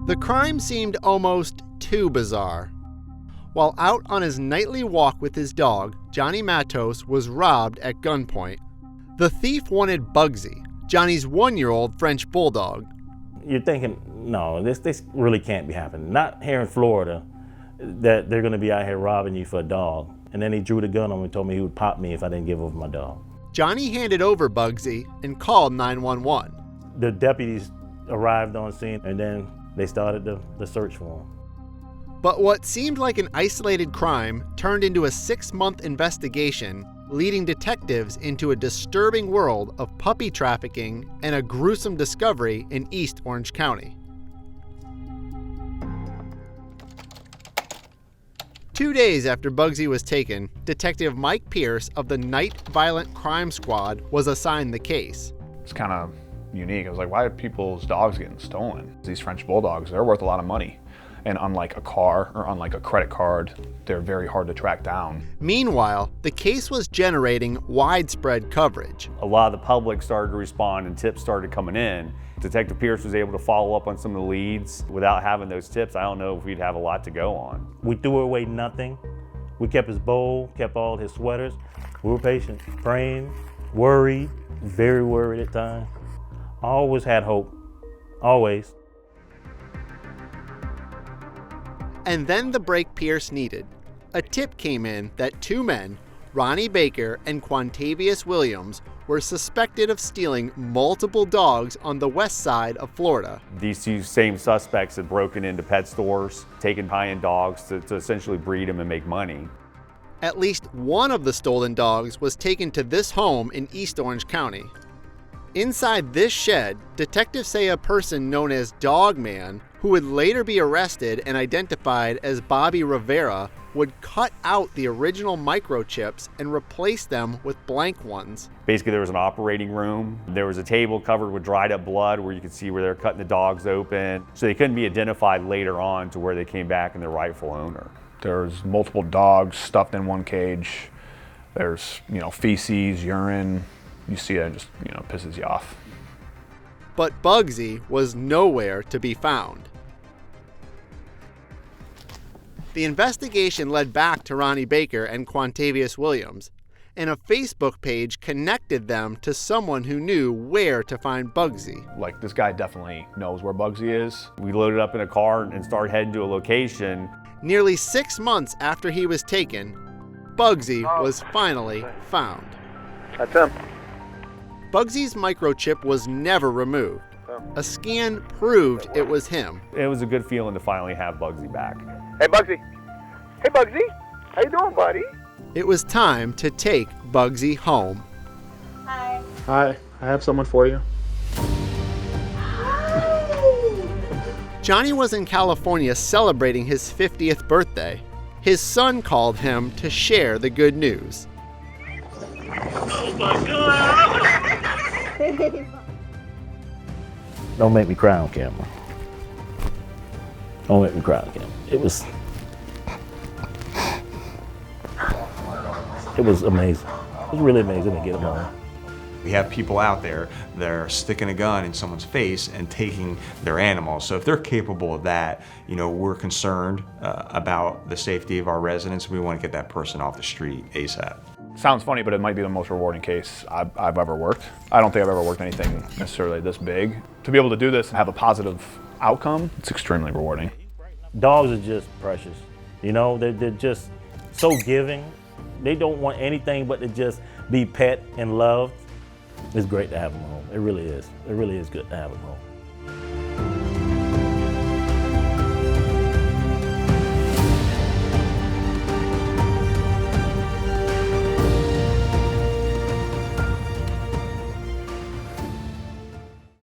The crime seemed almost too bizarre. While out on his nightly walk with his dog, Johnny Matos was robbed at gunpoint. The thief wanted Bugsy, Johnny's 1-year-old French Bulldog. You're thinking, no, this really can't be happening. Not here in Florida, that they're gonna be out here robbing you for a dog. And then he drew the gun on me and told me he would pop me if I didn't give over my dog. Johnny handed over Bugsy and called 911. The deputies arrived on scene and then they started the search for him. But what seemed like an isolated crime turned into a 6-month investigation, leading detectives into a disturbing world of puppy trafficking and a gruesome discovery in East Orange County. 2 days after Bugsy was taken, Detective Mike Pierce of the Night Violent Crime Squad was assigned the case. It's kind of unique. I was like, why are people's dogs getting stolen? These French Bulldogs, they're worth a lot of money. And unlike a car or unlike a credit card, they're very hard to track down. Meanwhile, the case was generating widespread coverage. A lot of the public started to respond and tips started coming in. Detective Pierce was able to follow up on some of the leads. Without having those tips, I don't know if we'd have a lot to go on. We threw away nothing. We kept his bowl, kept all his sweaters. We were patient, praying, worried, very worried at times. Always had hope, always. And then the break Pierce needed. A tip came in that 2 men, Ronnie Baker and Quantavious Williams, were suspected of stealing multiple dogs on the west side of Florida. These 2 same suspects had broken into pet stores, taken high-end dogs to essentially breed them and make money. At least one of the stolen dogs was taken to this home in East Orange County. Inside this shed, detectives say a person known as Dog Man, who would later be arrested and identified as Bobby Rivera, would cut out the original microchips and replace them with blank ones. Basically, there was an operating room. There was a table covered with dried up blood where you could see where they were cutting the dogs open. So they couldn't be identified later on to where they came back in their rightful owner. There's multiple dogs stuffed in one cage. There's, feces, urine. You see it, just, pisses you off. But Bugsy was nowhere to be found. The investigation led back to Ronnie Baker and Quantavious Williams, and a Facebook page connected them to someone who knew where to find Bugsy. Like, this guy definitely knows where Bugsy is. We loaded up in a car and started heading to a location. Nearly 6 months after he was taken, Bugsy was finally found. That's him. Bugsy's microchip was never removed. A scan proved it was him. It was a good feeling to finally have Bugsy back. Hey, Bugsy. Hey, Bugsy. How you doing, buddy? It was time to take Bugsy home. Hi. Hi. I have someone for you. Johnny was in California celebrating his 50th birthday. His son called him to share the good news. Oh, my God. Don't make me cry on camera. Don't make me cry on camera. It was amazing. It was really amazing to get him home. We have people out there that are sticking a gun in someone's face and taking their animals. So if they're capable of that, we're concerned about the safety of our residents. We want to get that person off the street ASAP. Sounds funny, but it might be the most rewarding case I've ever worked. I don't think I've ever worked anything necessarily this big. To be able to do this and have a positive outcome, it's extremely rewarding. Dogs are just precious. They're just so giving. They don't want anything but to just be pet and loved. It's great to have them home. It really is. It really is good to have them home.